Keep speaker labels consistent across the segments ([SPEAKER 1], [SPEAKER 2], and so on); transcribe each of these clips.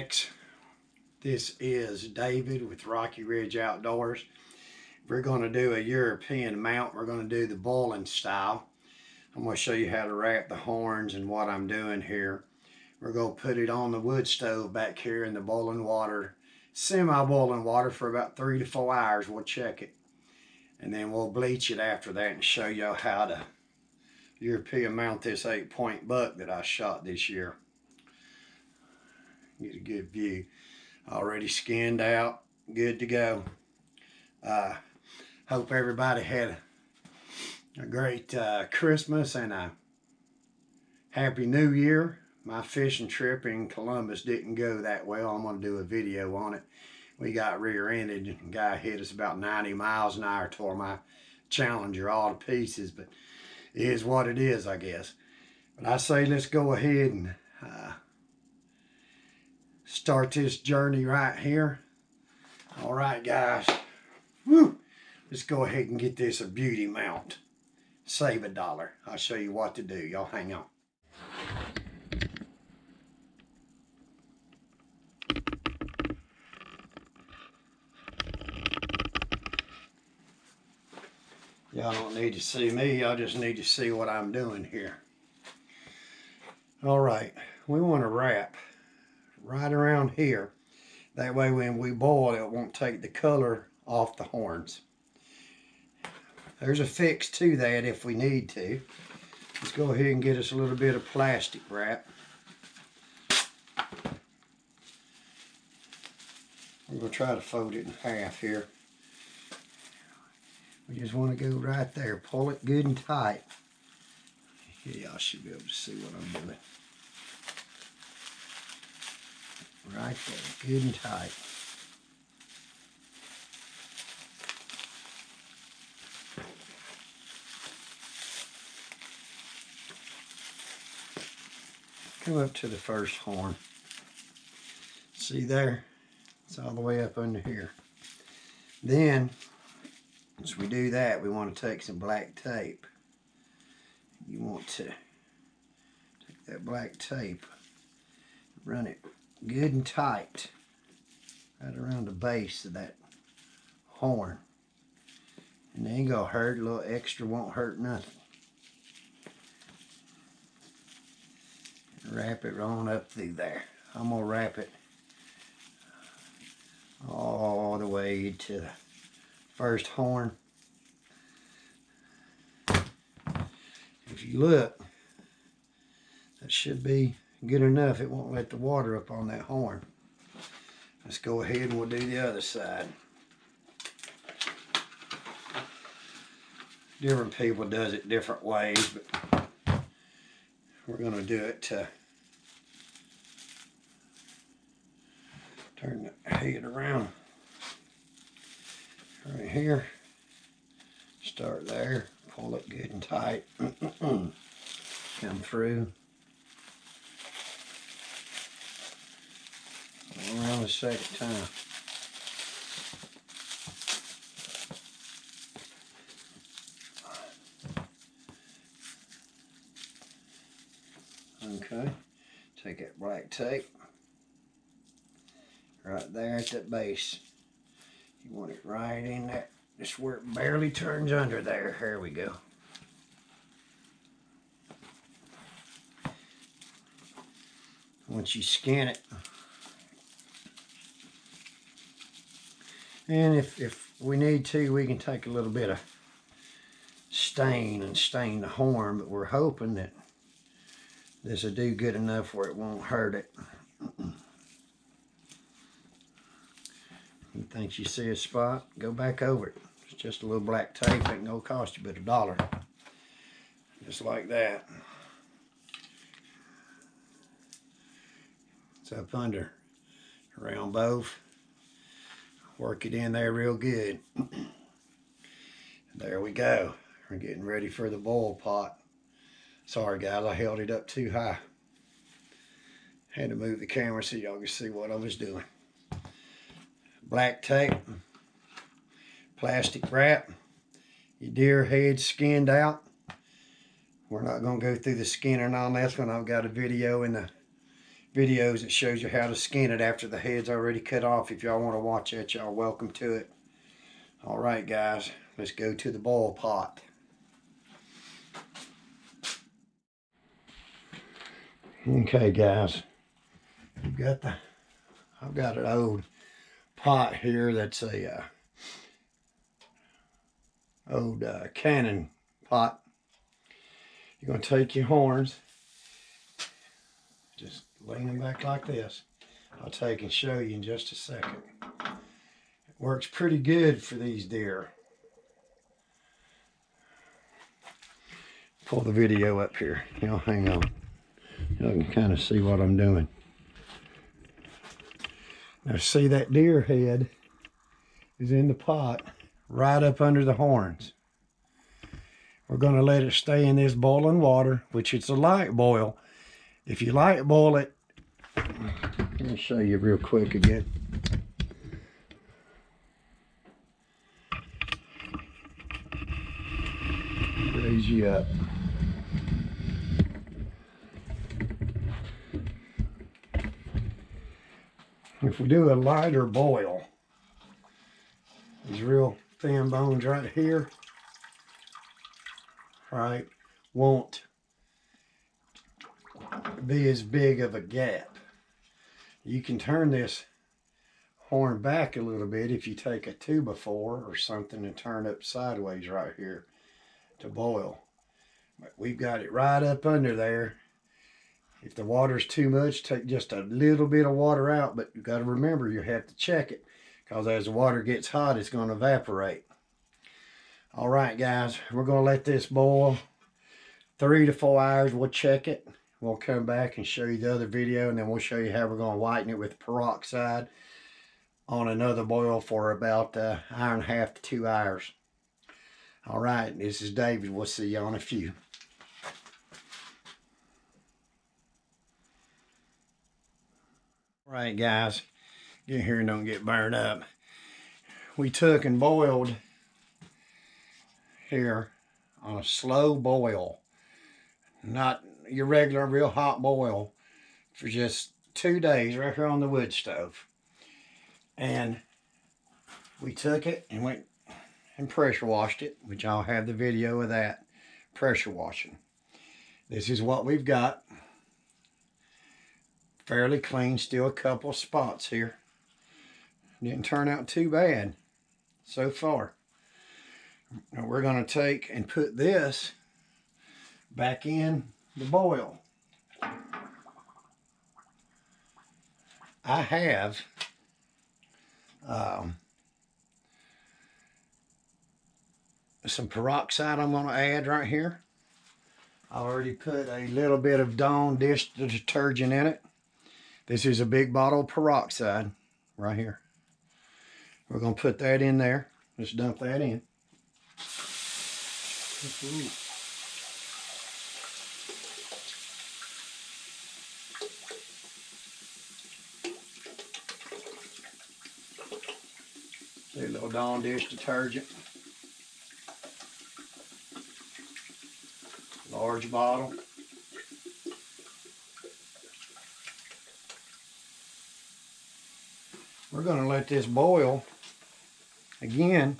[SPEAKER 1] Addicts. This is David with Rocky Ridge Outdoors. We're going to do a European mount. We're going to do the boiling style. I'm going to show you how to wrap the horns and what I'm doing here. We're going to put it on the wood stove back here in the boiling water, semi-boiling water, for about 3 to 4 hours. We'll check it. And then we'll bleach it after that and show you how to European mount this 8-point buck that I shot this year. Get a good view. Already skinned out, good to go. Hope everybody had a great Christmas and a happy New Year. My fishing trip in Columbus didn't go that well. I'm going to do a video on it. We got rear-ended. The guy hit us about 90 miles an hour, tore my Challenger all to pieces, but it is what it is, I guess. But I say let's go ahead and start this journey right here. All right, guys. Woo! Let's go ahead and get this a beauty mount. Save $1. I'll show you what to do. Y'all hang on. Y'all don't need to see me. Y'all just need to see what I'm doing here. All right. We want to wrap right around here. That way when we boil, it won't take the color off the horns. There's a fix to that if we need to. Let's go ahead and get us a little bit of plastic wrap. I'm going to try to fold it in half here. We just want to go right there. Pull it good and tight. Yeah, y'all should be able to see what I'm doing. Right there, good and tight. Come up to the first horn. See there? It's all the way up under here. Then, as we do that, we want to take some black tape. You want to take that black tape, run it good and tight right around the base of that horn. And it ain't gonna hurt. A little extra won't hurt nothing. Wrap it on up through there. I'm gonna wrap it all the way to the first horn. If you look, that should be good enough. It won't let the water up on that horn. Let's go ahead and we'll do the other side. Different people does it different ways, but we're going to do it to turn the head around right here. Start there, pull it good and tight. Come through. Around the second time. Okay, take that black tape right there at that base. You want it right in that, just where it barely turns under there. Here we go. Once you skin it, and if we need to, we can take a little bit of stain and stain the horn, but we're hoping that this will do good enough where it won't hurt it. You think you see a spot, go back over it. It's just a little black tape, ain't gonna cost you but $1. Just like that. It's up under, around both. Work it in there real good. There we go. We're getting ready for the boil pot. Sorry guys, I held it up too high. Had to move the camera so y'all could see what I was doing. Black tape, plastic wrap, your deer head skinned out. We're not going to go through the skinning on this one. I've got a video in the videos that shows you how to skin it after the head's already cut off. If y'all want to watch that, y'all welcome to it. All right, guys, let's go to the boil pot. Okay, guys, I've got an old pot here that's a old cannon pot. You're going to take your horns, just lean them back like this. I'll take and show you in just a second. It works pretty good for these deer. Pull the video up here. Y'all hang on. Y'all can kind of see what I'm doing. Now see that deer head is in the pot right up under the horns. We're going to let it stay in this boiling water, which it's a light boil. If you light boil it, let me show you real quick again. Raise you up. If we do a lighter boil, these real thin bones right here, right, won't be as big of a gap. You can turn this horn back a little bit if you take a 2x4 or something and turn it sideways right here to boil. But we've got it right up under there. If the water's too much, take just a little bit of water out, but you've got to remember you have to check it, because as the water gets hot, it's going to evaporate. All right, guys, we're going to let this boil 3 to 4 hours. We'll check it. We'll come back and show you the other video, and then we'll show you how we're going to whiten it with peroxide on another boil for about 1.5 to 2 hours. All right, this is David. We'll see you on a few. All right, guys, get here and don't get burned up. We took and boiled here on a slow boil, not your regular real hot boil, for just 2 days right here on the wood stove. And we took it and went and pressure washed it, which I'll have the video of that pressure washing. This is what we've got. Fairly clean, still a couple spots here. Didn't turn out too bad so far. Now we're going to take and put this back in the boil. I have some peroxide I'm going to add right here. I already put a little bit of Dawn dish detergent in it. This is a big bottle of peroxide right here. We're going to put that in there. Just dump that in. Ooh. A little Dawn dish detergent. Large bottle. We're going to let this boil again.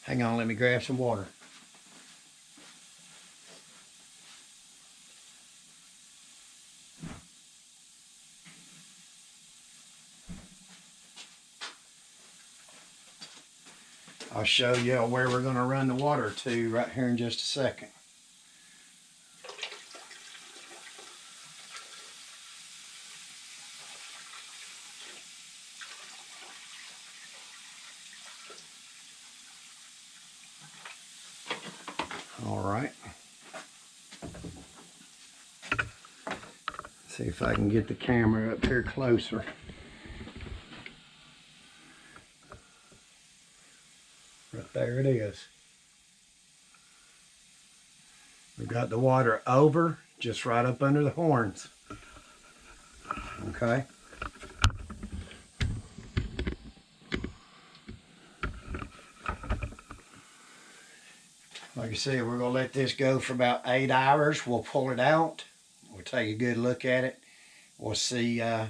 [SPEAKER 1] Hang on, let me grab some water. I'll show you where we're going to run the water to right here in just a second. All right. See if I can get the camera up here closer. Right there it is. We've got the water over, just right up under the horns. Okay. Like I said, we're going to let this go for about 8 hours. We'll pull it out We'll take a good look at it. We'll see how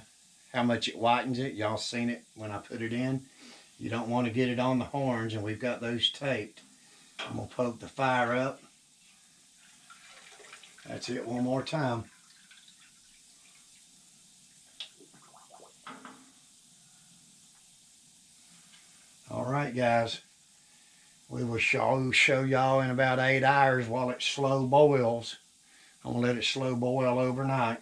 [SPEAKER 1] much it whitens it. Y'all seen it when I put it in. You don't want to get it on the horns, and we've got those taped. I'm going to poke the fire up. That's it one more time. All right, guys. We will show y'all in about 8 hours while it slow boils. I'm going to let it slow boil overnight,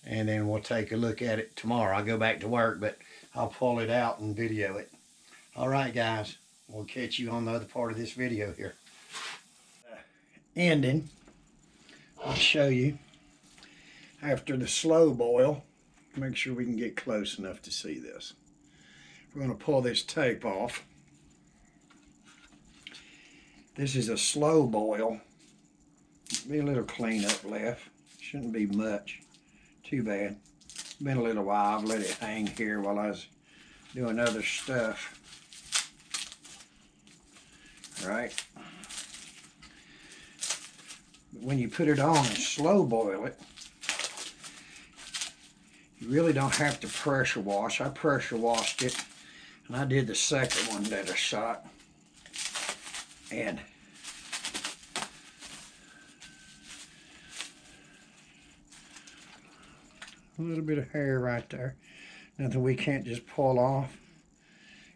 [SPEAKER 1] and then we'll take a look at it tomorrow. I'll go back to work, but I'll pull it out and video it. All right, guys. We'll catch you on the other part of this video here. Ending. I'll show you after the slow boil. Make sure we can get close enough to see this. We're going to pull this tape off. This is a slow boil. Be a little cleanup left. Shouldn't be much. Too bad. Been a little while. I've let it hang here while I was doing other stuff. All right. But when you put it on and slow boil it, you really don't have to pressure wash. I pressure washed it, and I did the second one that I shot. And a little bit of hair right there. Nothing we can't just pull off.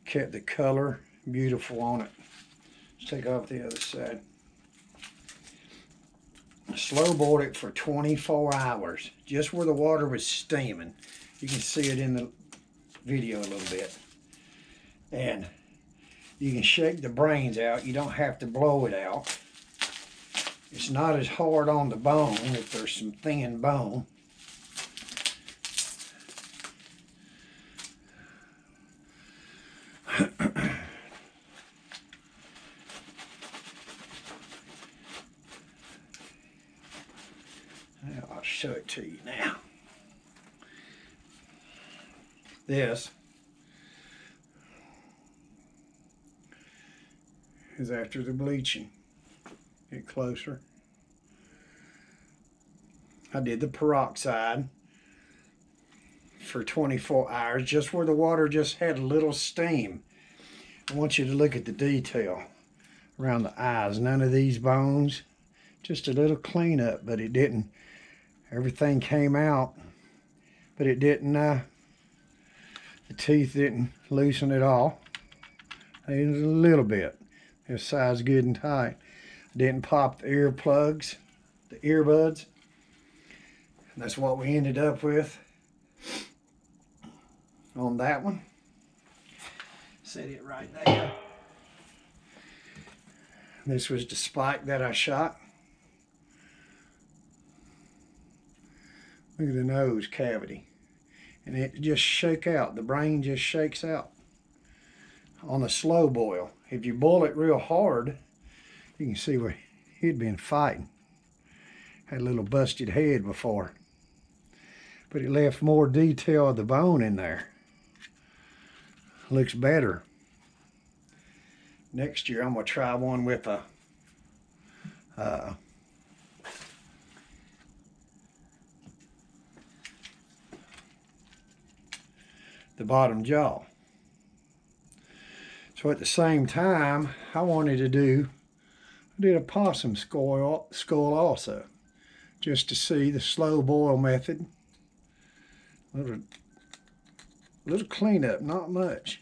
[SPEAKER 1] Kept the color beautiful on it. Let's take off the other side. Slow boiled it for 24 hours, just where the water was steaming. You can see it in the video a little bit. And you can shake the brains out. You don't have to blow it out. It's not as hard on the bone if there's some thin bone. I'll show it to you now. This is after the bleaching. Get closer. I did the peroxide for 24 hours, just where the water just had a little steam. I want you to look at the detail around the eyes. None of these bones, just a little cleanup, but it didn't. Everything came out, but it didn't, the teeth didn't loosen at all. A little bit. They're sized good and tight. I didn't pop the earplugs, the earbuds. And that's what we ended up with on that one. Set it right there. This was the spike that I shot. Look at the nose cavity. And it just shake out. The brain just shakes out on a slow boil. If you boil it real hard, you can see where he'd been fighting. Had a little busted head before. But it left more detail of the bone in there. Looks better. Next year I'm going to try one with a the bottom jaw. So at the same time, I wanted to do, I did a possum skull also, just to see the slow boil method. Little cleanup, not much.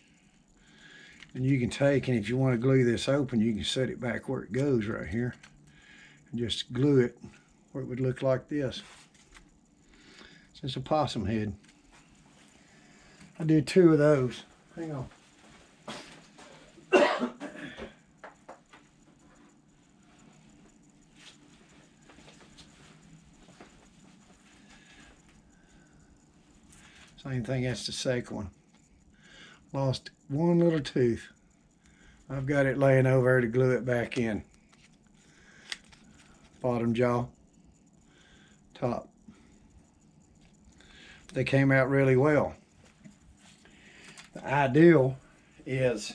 [SPEAKER 1] And you can take, and if you want to glue this open, you can set it back where it goes right here. And just glue it where it would look like this. It's just a possum head. I did 2 of those. Hang on. Same thing, that's the second one. Lost one little tooth. I've got it laying over there to glue it back in. Bottom jaw, top. They came out really well. The ideal is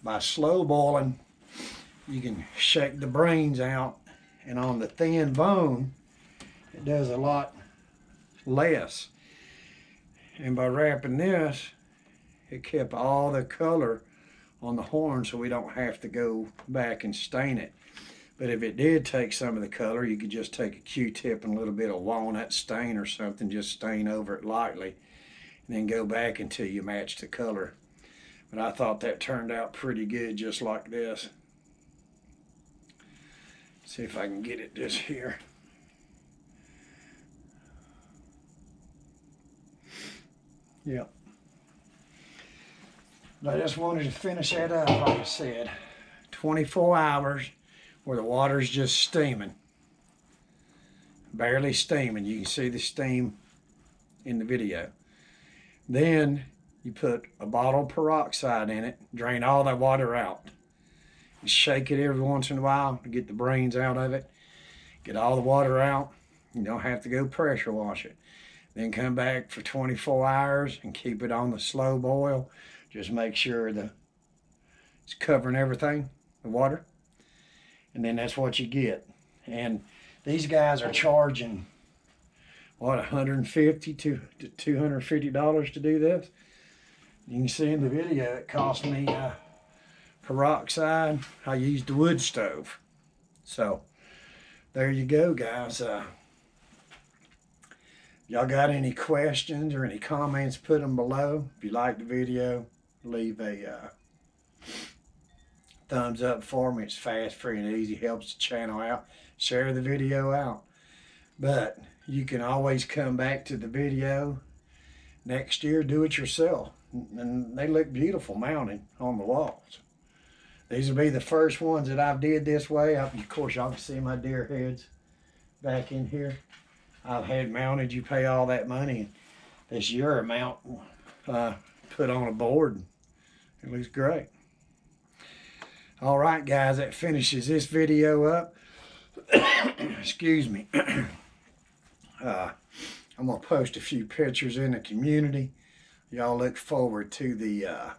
[SPEAKER 1] by slow boiling, you can shake the brains out, and on the thin bone, it does a lot less. And by wrapping this, it kept all the color on the horn, so we don't have to go back and stain it. But if it did take some of the color, you could just take a Q-tip and a little bit of walnut stain or something, just stain over it lightly, and then go back until you match the color. But I thought that turned out pretty good just like this. See if I can get it just here. Yep. But I just wanted to finish that up, like I said. 24 hours where the water's just steaming. Barely steaming. You can see the steam in the video. Then you put a bottle of peroxide in it, drain all that water out. You shake it every once in a while to get the brains out of it. Get all the water out. You don't have to go pressure wash it. Then come back for 24 hours and keep it on the slow boil. Just make sure it's covering everything, the water. And then that's what you get. And these guys are charging, what, $150 to $250 to do this? You can see in the video it cost me peroxide. I used the wood stove. So there you go, guys. Y'all got any questions or any comments, put them below. If you like the video, leave a thumbs up for me. It's fast, free, and easy. Helps the channel out. Share the video out. But you can always come back to the video next year, do it yourself. And they look beautiful mounted on the walls. These will be the first ones that I've did this way. Of course, y'all can see my deer heads back in here. I've had mounted. You pay all that money. This Euro mount put on a board. It looks great. All right, guys, that finishes this video up. Excuse me. I'm going to post a few pictures in the community. Y'all look forward to the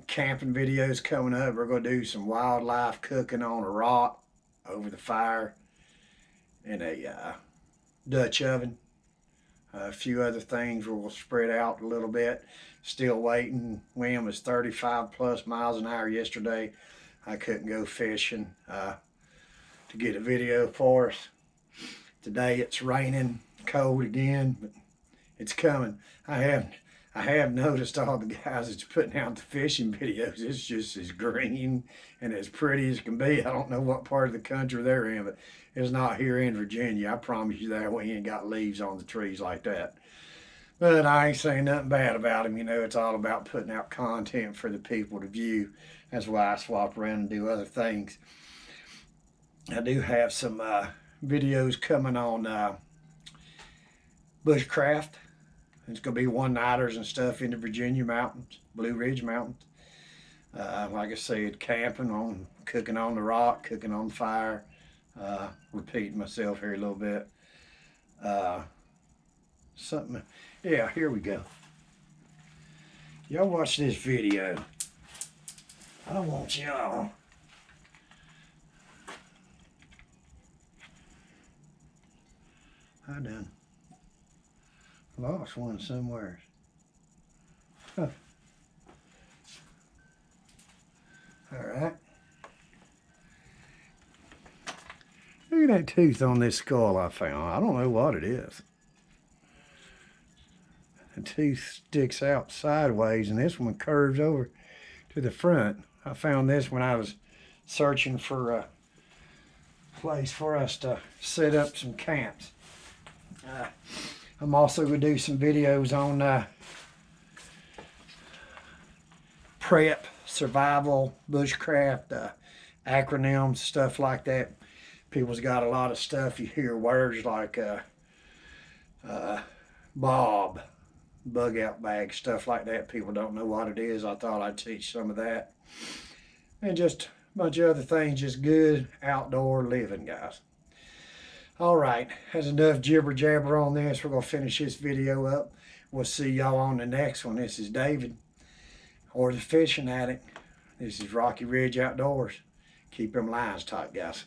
[SPEAKER 1] camping videos coming up. We're going to do some wildlife cooking on a rock over the fire in a Dutch oven. A few other things we'll spread out a little bit. Still waiting. Wind was 35 plus miles an hour yesterday. I couldn't go fishing to get a video for us. Today it's raining, cold again, but it's coming. I have noticed all the guys that's putting out the fishing videos. It's just as green and as pretty as can be. I don't know what part of the country they're in, but it's not here in Virginia. I promise you that. We ain't got leaves on the trees like that. But I ain't saying nothing bad about them. You know, it's all about putting out content for the people to view. That's why I swap around and do other things. I do have some videos coming on bushcraft. It's going to be one-nighters and stuff in the Virginia mountains, Blue Ridge Mountains. Like I said, camping, on cooking on the rock, cooking on the fire. Repeating myself here a little bit. Something. Yeah, here we go. Y'all watch this video. I want y'all. I done lost one somewhere. Huh. All right. Look at that tooth on this skull I found. I don't know what it is. The tooth sticks out sideways, and this one curves over to the front. I found this when I was searching for a place for us to set up some camps. I'm also going to do some videos on prep, survival, bushcraft, acronyms, stuff like that. People's got a lot of stuff. You hear words like Bob, bug out bag, stuff like that. People don't know what it is. I thought I'd teach some of that. And just a bunch of other things, just good outdoor living, guys. All right, that's enough jibber jabber on this. We're going to finish this video up. We'll see y'all on the next one. This is David, or the Fishing Addict. This is Rocky Ridge Outdoors. Keep them lines tight, guys.